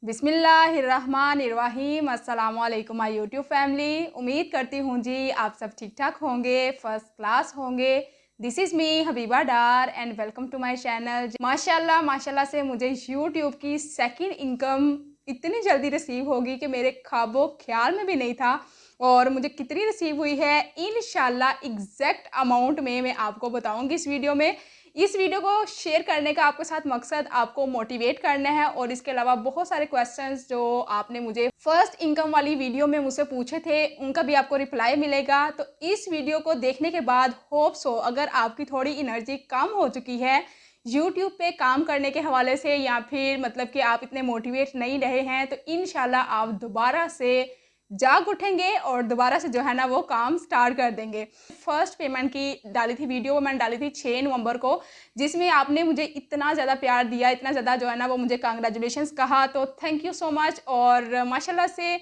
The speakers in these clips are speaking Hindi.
बिस्मिल्लाहिर्रहमानिर्रहीम। अस्सलाम वालेकुम माय यूट्यूब फैमिली। उम्मीद करती हूँ जी आप सब ठीक ठाक होंगे, फर्स्ट क्लास होंगे। This is me Habiba Dar and welcome to my channel. माशाल्लाह माशाल्लाह से मुझे यूट्यूब की सेकंड इनकम इतनी जल्दी रिसीव होगी कि मेरे ख्वाबों ख्याल में भी नहीं था। और मुझे कितनी रिसीव हुई है इंशाल्लाह एग्जैक्ट अमाउंट में मैं आपको बताऊंगी इस वीडियो में। इस वीडियो को शेयर करने का आपके साथ मकसद आपको मोटिवेट करना है और इसके अलावा बहुत सारे क्वेश्चंस जो आपने मुझे फर्स्ट इनकम वाली वीडियो में मुझसे पूछे थे उनका भी आपको रिप्लाई मिलेगा। तो इस वीडियो को देखने के बाद होप सो अगर आपकी थोड़ी एनर्जी कम हो चुकी है यूट्यूब पे काम करने के हवाले से या फिर मतलब कि आप इतने मोटिवेट नहीं रहे हैं तो इंशाल्लाह आप दोबारा से जाग उठेंगे और दोबारा से जो है ना वो काम स्टार्ट कर देंगे। फर्स्ट पेमेंट की डाली थी वीडियो, मैंने डाली थी 6 नवंबर को, जिसमें आपने मुझे इतना ज़्यादा प्यार दिया, इतना ज़्यादा जो है ना वो मुझे कांग्रेचुलेशंस कहा, तो थैंक यू सो मच। और माशाल्लाह से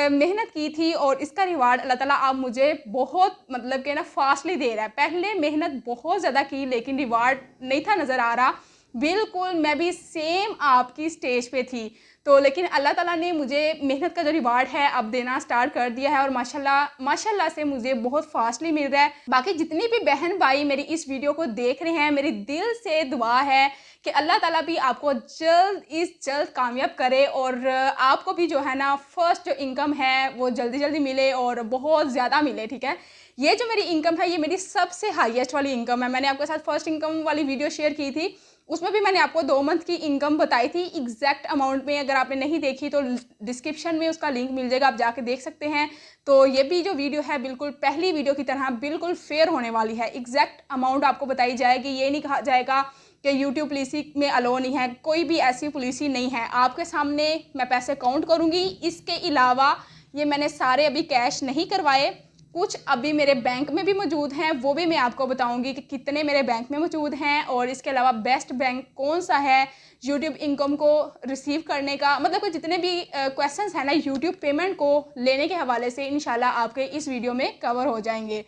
मेहनत की थी और इसका रिवार्ड अल्लाह ताला आप मुझे बहुत मतलब कि ना फास्टली दे रहा है। पहले मेहनत बहुत ज़्यादा की लेकिन रिवार्ड नहीं था नज़र आ रहा। बिल्कुल मैं भी सेम आपकी स्टेज पे थी, तो लेकिन अल्लाह ताला ने मुझे मेहनत का जो रिवार्ड है अब देना स्टार्ट कर दिया है और माशाल्लाह माशाल्लाह से मुझे बहुत फास्टली मिल रहा है। बाकी जितनी भी बहन भाई मेरी इस वीडियो को देख रहे हैं, मेरी दिल से दुआ है कि अल्लाह ताला भी आपको जल्द कामयाब करे और आपको भी जो है ना फर्स्ट जो इनकम है वो जल्दी जल्दी मिले और बहुत ज़्यादा मिले। ठीक है, ये जो मेरी इनकम है ये मेरी सबसे हाईएस्ट वाली इनकम है। मैंने आपके साथ फर्स्ट इनकम वाली वीडियो शेयर की थी, उसमें भी मैंने आपको 2 मंथ की इनकम बताई थी एग्जैक्ट अमाउंट में। अगर आपने नहीं देखी तो डिस्क्रिप्शन में उसका लिंक मिल जाएगा, आप जाके देख सकते हैं। तो ये भी जो वीडियो है बिल्कुल पहली वीडियो की तरह बिल्कुल फेयर होने वाली है। एग्जैक्ट अमाउंट आपको बताई जाएगी, ये नहीं कहा जाएगा कि यूट्यूब पॉलिसी में अलो नहीं है, कोई भी ऐसी पॉलिसी नहीं है। आपके सामने मैं पैसे काउंट करूँगी, इसके अलावा ये मैंने सारे अभी कैश नहीं करवाए, कुछ अभी मेरे बैंक में भी मौजूद हैं, वो भी मैं आपको बताऊंगी कि कितने मेरे बैंक में मौजूद हैं और इसके अलावा बेस्ट बैंक कौन सा है यूट्यूब इनकम को रिसीव करने का। मतलब कि जितने भी क्वेश्चंस हैं ना यूट्यूब पेमेंट को लेने के हवाले से इंशाल्लाह आपके इस वीडियो में कवर हो जाएंगे।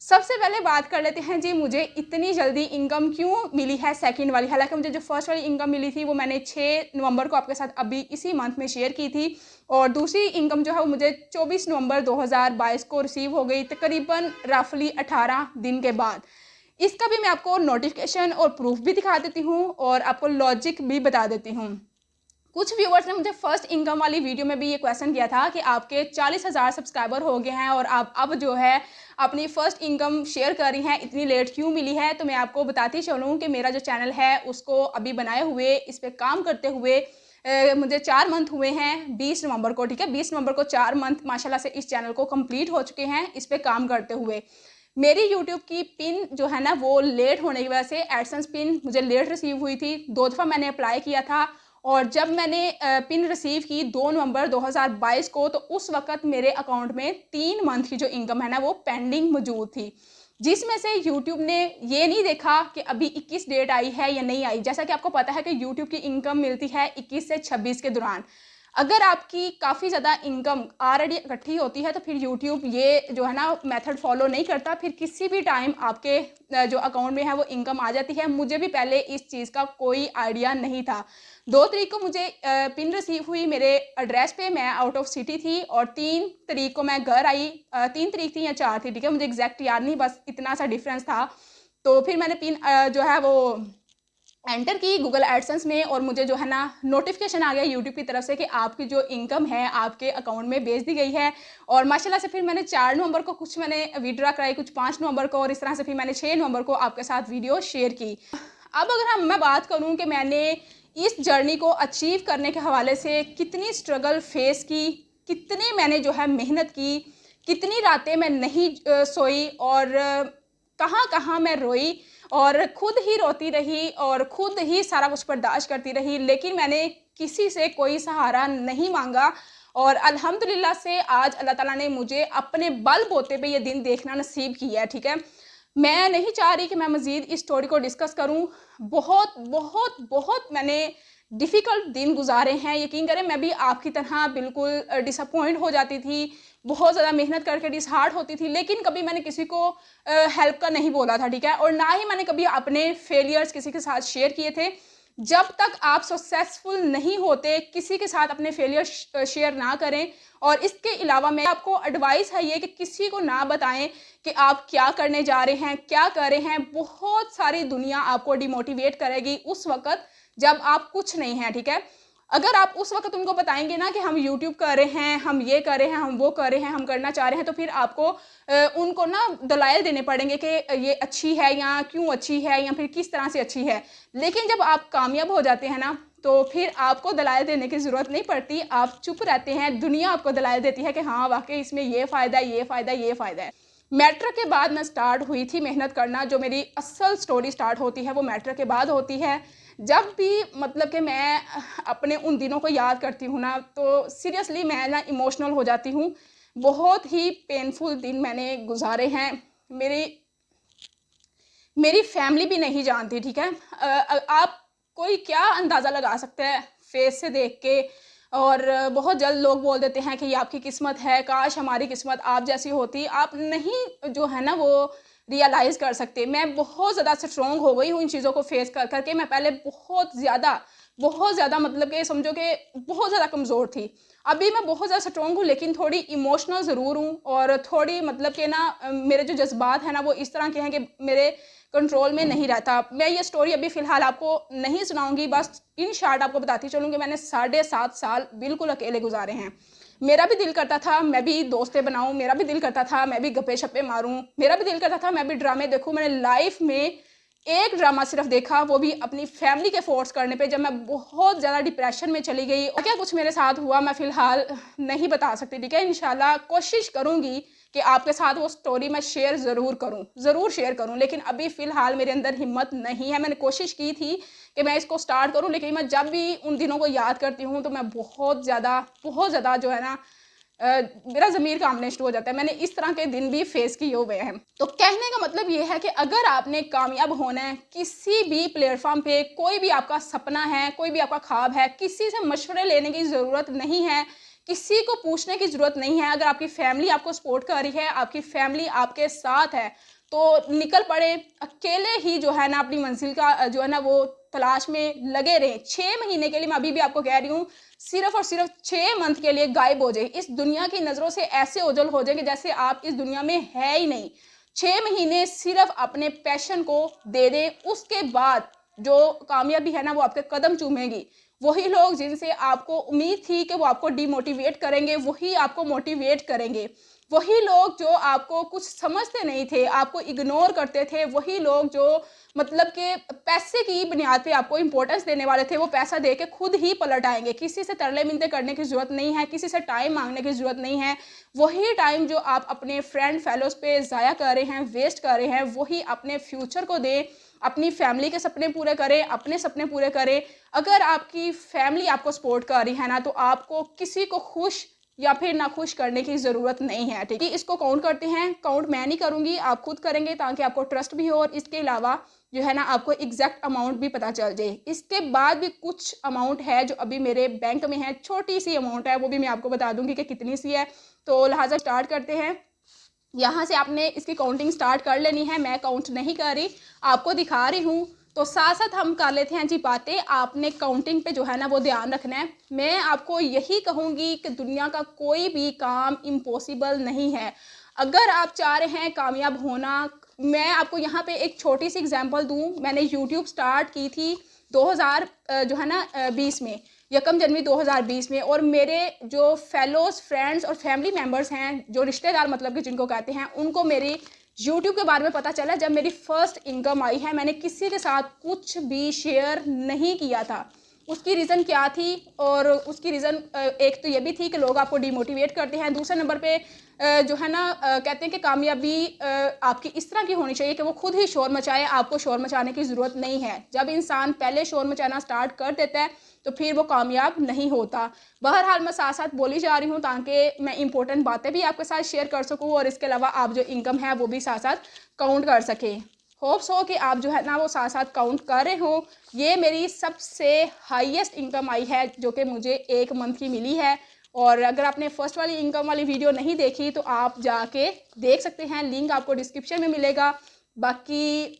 सबसे पहले बात कर लेते हैं जी मुझे इतनी जल्दी इनकम क्यों मिली है सेकंड वाली। हालांकि मुझे जो फर्स्ट वाली इनकम मिली थी वो मैंने 6 नवंबर को आपके साथ अभी इसी मंथ में शेयर की थी और दूसरी इनकम जो है वो मुझे 24 नवंबर 2022 को रिसीव हो गई, तकरीबन रफली 18 दिन के बाद। इसका भी मैं आपको नोटिफिकेशन और प्रूफ भी दिखा देती हूँ और आपको लॉजिक भी बता देती हूँ। कुछ व्यूवर्स ने मुझे फर्स्ट इनकम वाली वीडियो में भी ये क्वेश्चन किया था कि आपके 40,000 सब्सक्राइबर हो गए हैं और आप अब जो है अपनी फर्स्ट इनकम शेयर कर रही हैं, इतनी लेट क्यों मिली है। तो मैं आपको बताती चलूँ कि मेरा जो चैनल है उसको अभी बनाए हुए, इस पर काम करते हुए मुझे 4 मंथ हुए हैं 20 नवंबर को। ठीक है, 20 नवंबर को 4 मंथ माशाल्लाह से इस चैनल को कंप्लीट हो चुके हैं इस पर काम करते हुए। मेरी यूट्यूब की पिन जो है ना वो लेट होने की वजह से एडसेंस पिन मुझे लेट रिसीव हुई थी। 2 दफ़ा मैंने अप्लाई किया था और जब मैंने पिन रिसीव की 2 नवंबर 2022 को तो उस वक्त मेरे अकाउंट में 3 मंथ की जो इनकम है ना वो पेंडिंग मौजूद थी, जिसमें से यूट्यूब ने ये नहीं देखा कि अभी 21 डेट आई है या नहीं आई। जैसा कि आपको पता है कि यूट्यूब की इनकम मिलती है 21 से 26 के दौरान। अगर आपकी काफ़ी ज़्यादा इनकम ऑलरेडी इकट्ठी होती है तो फिर यूट्यूब ये जो है ना मेथड फॉलो नहीं करता, फिर किसी भी टाइम आपके जो अकाउंट में है वो इनकम आ जाती है। मुझे भी पहले इस चीज़ का कोई आइडिया नहीं था। 2 तारीख को मुझे पिन रिसीव हुई मेरे एड्रेस पे, मैं आउट ऑफ सिटी थी और 3 तारीख को मैं घर आई। 3 तारीख थी या 4 थी, ठीक है, मुझे एग्जैक्ट याद नहीं, बस इतना सा डिफरेंस था। तो फिर मैंने पिन जो है वो एंटर की गूगल एडसेंस में और मुझे जो है ना नोटिफिकेशन आ गया यूट्यूब की तरफ से कि आपकी जो इनकम है आपके अकाउंट में भेज दी गई है। और माशाल्लाह से फिर मैंने 4 नवंबर को कुछ मैंने विड्रॉ कराई, कुछ 5 नवंबर को और इस तरह से फिर मैंने 6 नवंबर को आपके साथ वीडियो शेयर की। अब अगर मैं बात करूं कि मैंने इस जर्नी को अचीव करने के हवाले से कितनी स्ट्रगल फेस की, कितनी मैंने जो है मेहनत की, कितनी रातें मैं नहीं सोई और कहाँ कहाँ मैं रोई और खुद ही रोती रही और खुद ही सारा कुछ बर्दाश्त करती रही, लेकिन मैंने किसी से कोई सहारा नहीं मांगा। और अल्हम्दुलिल्लाह से आज अल्लाह ताला ने मुझे अपने बलबूते पे ये दिन देखना नसीब किया है। ठीक है, मैं नहीं चाह रही कि मैं मज़ीद इस स्टोरी को डिस्कस करूं। बहुत बहुत बहुत मैंने डिफ़िकल्ट दिन गुजारे हैं, यकीन करें मैं भी आपकी तरह बिल्कुल डिसअपॉइंट हो जाती थी, बहुत ज़्यादा मेहनत करके डिसहार्ट होती थी, लेकिन कभी मैंने किसी को हेल्प का नहीं बोला था। ठीक है, और ना ही मैंने कभी अपने फेलियर्स किसी के साथ शेयर किए थे। जब तक आप सक्सेसफुल नहीं होते किसी के साथ अपने फेलियर शेयर ना करें। और इसके अलावा मैं आपको एडवाइस है ये कि किसी को ना बताएं कि आप क्या करने जा रहे हैं, क्या कर रहे हैं। बहुत सारी दुनिया आपको डिमोटिवेट करेगी उस वक्त जब आप कुछ नहीं हैं, ठीक है। अगर आप उस वक्त उनको बताएंगे ना कि हम यूट्यूब कर रहे हैं, हम ये कर रहे हैं, हम वो कर रहे हैं, हम करना चाह रहे हैं, तो फिर आपको उनको ना दलाइल देने पड़ेंगे कि ये अच्छी है या क्यों अच्छी है या फिर किस तरह से अच्छी है। लेकिन जब आप कामयाब हो जाते हैं ना तो फिर आपको दलाइल देने की ज़रूरत नहीं पड़ती, आप चुप रहते हैं, दुनिया आपको दलाइल देती है कि हाँ वाकई इसमें ये फ़ायदा है, ये फ़ायदा है, ये फ़ायदा है। मैट्रिक के बाद मैं स्टार्ट हुई थी मेहनत करना। जो मेरी असल स्टोरी स्टार्ट होती है वो मैट्रिक के बाद होती है। जब भी मतलब कि मैं अपने उन दिनों को याद करती हूँ ना तो सीरियसली मैं ना इमोशनल हो जाती हूँ। बहुत ही पेनफुल दिन मैंने गुजारे हैं। मेरी फैमिली भी नहीं जानती, ठीक है। आप कोई क्या अंदाज़ा लगा सकते हैं फेस से देख के। और बहुत जल्द लोग बोल देते हैं कि ये आपकी किस्मत है, काश हमारी किस्मत आप जैसी होती। आप नहीं जो है ना वो रियलाइज़ कर सकते। मैं बहुत ज़्यादा स्ट्रॉन्ग हो गई हूँ इन चीज़ों को फेस कर करके। मैं पहले बहुत ज़्यादा मतलब कि समझो कि बहुत ज़्यादा कमज़ोर थी। अभी मैं बहुत ज़्यादा स्ट्रॉन्ग हूँ लेकिन थोड़ी इमोशनल ज़रूर हूँ। और थोड़ी मतलब कि ना मेरे जो जज्बात हैं ना वो इस तरह के हैं कि मेरे कंट्रोल में नहीं रहता। मैं ये स्टोरी अभी फ़िलहाल आपको नहीं सुनाऊंगी, बस इन शॉर्ट आपको बताती चलूँगी। मैंने 7.5 साल बिल्कुल अकेले गुजारे हैं। मेरा भी दिल करता था मैं भी दोस्तें बनाऊं, मेरा भी दिल करता था मैं भी गप्पे शप्पे मारूं, मेरा भी दिल करता था मैं भी ड्रामे देखूं। मैंने लाइफ में एक ड्रामा सिर्फ देखा, वो भी अपनी फैमिली के फोर्स करने पे, जब मैं बहुत ज़्यादा डिप्रेशन में चली गई। और क्या कुछ मेरे साथ हुआ मैं फ़िलहाल नहीं बता सकती, ठीक है। इंशाल्लाह कोशिश करूँगी कि आपके साथ वो स्टोरी मैं शेयर ज़रूर शेयर करूँ। लेकिन अभी फ़िलहाल मेरे अंदर हिम्मत नहीं है। मैंने कोशिश की थी कि मैं इसको स्टार्ट करूँ, लेकिन मैं जब भी उन दिनों को याद करती हूँ तो मैं बहुत ज़्यादा जो है ना मेरा ज़मीर कांपने शुरू हो जाता है। मैंने इस तरह के दिन भी फेस किए हुए हैं। तो कहने का मतलब ये है कि अगर आपने कामयाब होना है किसी भी प्लेटफॉर्म पे, कोई भी आपका सपना है, कोई भी आपका ख्वाब है, किसी से मशवरे लेने की ज़रूरत नहीं है, किसी को पूछने की ज़रूरत नहीं है। अगर आपकी फैमिली आपको सपोर्ट कर रही है, आपकी फैमिली आपके साथ है, तो निकल पड़े। अकेले ही जो है ना अपनी मंजिल का जो है ना वो तलाश में लगे रहें। 6 महीने के लिए, मैं अभी भी आपको कह रही हूँ, सिर्फ और सिर्फ 6 मंथ के लिए गायब हो जाए, इस दुनिया की नज़रों से ऐसे ओझल हो जाए कि जैसे आप इस दुनिया में है ही नहीं। 6 महीने सिर्फ अपने पैशन को दे दें, उसके बाद जो कामयाबी है ना वो आपके कदम चूमेगी। वही लोग जिनसे आपको उम्मीद थी कि वो आपको डिमोटिवेट करेंगे, वही आपको मोटिवेट करेंगे। वही लोग जो आपको कुछ समझते नहीं थे, आपको इग्नोर करते थे, वही लोग जो मतलब कि पैसे की बुनियाद पे आपको इंपॉर्टेंस देने वाले थे, वो पैसा दे के खुद ही पलट आएंगे। किसी से तरले मिन्नतें करने की ज़रूरत नहीं है, किसी से टाइम मांगने की ज़रूरत नहीं है। वही टाइम जो आप अपने फ्रेंड फेलोज पे ज़ाया कर रहे हैं, वेस्ट कर रहे हैं, वही अपने फ्यूचर को दें, अपनी फैमिली के सपने पूरे करें, अपने सपने पूरे करें। अगर आपकी फैमिली आपको सपोर्ट कर रही है ना तो आपको किसी को खुश या फिर ना खुश करने की ज़रूरत नहीं है, ठीक है। इसको काउंट करते हैं, काउंट मैं नहीं करूँगी, आप खुद करेंगे ताकि आपको ट्रस्ट भी हो और इसके अलावा जो है ना आपको एग्जैक्ट अमाउंट भी पता चल जाए। इसके बाद भी कुछ अमाउंट है जो अभी मेरे बैंक में है, छोटी सी अमाउंट है, वो भी मैं आपको बता दूंगी कि कितनी सी है। तो लिहाजा स्टार्ट करते हैं। यहाँ से आपने इसकी काउंटिंग स्टार्ट कर लेनी है, मैं काउंट नहीं कर रही, आपको दिखा रही हूँ। तो साथ साथ हम कर लेते हैं जी बातें। आपने काउंटिंग पे जो है ना वो ध्यान रखना है। मैं आपको यही कहूँगी कि दुनिया का कोई भी काम इम्पॉसिबल नहीं है। अगर आप चाह रहे हैं कामयाब होना, मैं आपको यहाँ पे एक छोटी सी एग्जांपल दूँ। मैंने यूट्यूब स्टार्ट की थी 2000 जो है ना 20 में, 1 जनवरी 2020 में। और मेरे जो फेलोज फ्रेंड्स और फैमिली मेम्बर्स हैं, जो रिश्तेदार मतलब कि जिनको कहते हैं, उनको मेरी यूट्यूब के बारे में पता चला जब मेरी फर्स्ट इनकम आई है। मैंने किसी के साथ कुछ भी शेयर नहीं किया था। उसकी रीज़न क्या थी? और उसकी रीज़न एक तो ये भी थी कि लोग आपको डिमोटिवेट करते हैं। दूसरे नंबर पे जो है ना कहते हैं कि कामयाबी आपकी इस तरह की होनी चाहिए कि वो खुद ही शोर मचाए, आपको शोर मचाने की ज़रूरत नहीं है। जब इंसान पहले शोर मचाना स्टार्ट कर देता है तो फिर वो कामयाब नहीं होता। बहरहाल मैं साथ साथ बोली जा रही हूँ ताकि मैं इंपॉर्टेंट बातें भी आपके साथ शेयर कर सकूँ और इसके अलावा आप जो इनकम है वो भी साथ साथ काउंट कर सकें। होप्स हो कि आप जो है ना वो साथ साथ काउंट कर रहे हो। ये मेरी सबसे हाईएस्ट इनकम आई है जो कि मुझे 1 मंथ की मिली है। और अगर आपने फर्स्ट वाली इनकम वाली वीडियो नहीं देखी तो आप जाके देख सकते हैं, लिंक आपको डिस्क्रिप्शन में मिलेगा। बाकी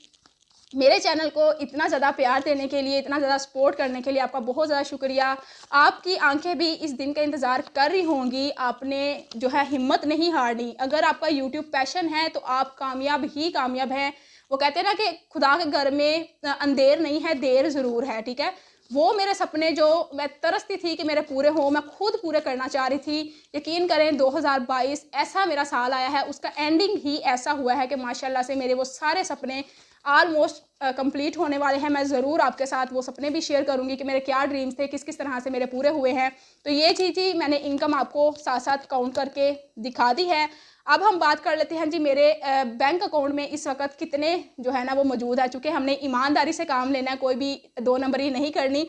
मेरे चैनल को इतना ज़्यादा प्यार देने के लिए, इतना ज़्यादा सपोर्ट करने के लिए आपका बहुत ज़्यादा शुक्रिया। आपकी आंखें भी इस दिन का इंतज़ार कर रही होंगी। आपने जो है हिम्मत नहीं हारनी। अगर आपका यूट्यूब पैशन है तो आप कामयाब ही कामयाब हैं। वो कहते हैं ना कि खुदा के घर में अंधेर नहीं है, देर ज़रूर है, ठीक है। वो मेरे सपने जो मैं तरसती थी कि मेरे पूरे हों, मैं खुद पूरे करना चाह रही थी। यकीन करें 2022 ऐसा मेरा साल आया है, उसका एंडिंग ही ऐसा हुआ है कि माशाल्लाह से मेरे वो सारे सपने ऑलमोस्ट कंप्लीट होने वाले हैं। मैं ज़रूर आपके साथ वो सपने भी शेयर करूँगी कि मेरे क्या ड्रीम्स थे, किस किस तरह से मेरे पूरे हुए हैं। तो ये चीज़ ही मैंने इनकम आपको साथ साथ काउंट करके दिखा दी है। अब हम बात कर लेते हैं जी मेरे बैंक अकाउंट में इस वक्त कितने जो है ना वो मौजूद है। चूँकि हमने ईमानदारी से काम लेना है, कोई भी दो नंबरी नहीं करनी।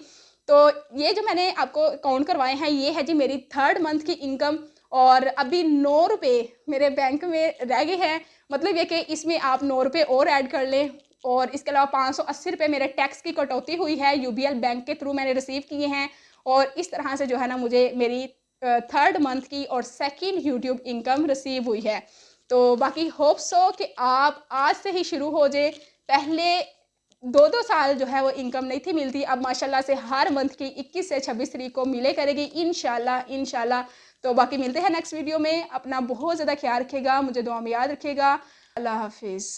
तो ये जो मैंने आपको काउंट करवाए हैं, ये है जी मेरी 3rd मंथ की इनकम। और अभी 9 रुपये मेरे बैंक में रह गए हैं। मतलब ये कि इसमें आप 9 रुपये और ऐड कर लें। और इसके अलावा 580 रुपये मेरे टैक्स की कटौती हुई है, यूबीएल बैंक के थ्रू मैंने रिसीव किए हैं। और इस तरह से जो है ना मुझे मेरी 3rd मंथ की और 2nd यूट्यूब इनकम रिसीव हुई है। तो बाकी होप सो कि आप आज से ही शुरू हो जाए। पहले 2-2 साल जो है वो इनकम नहीं थी मिलती, अब माशाल्लाह से हर मंथ की 21 से 26 तारीख को मिले करेगी इंशाल्लाह इंशाल्लाह। तो बाकी मिलते हैं नेक्स्ट वीडियो में। अपना बहुत ज़्यादा ख्याल रखिएगा, मुझे दुआ में याद रखिएगा। अल्लाह हाफिज़।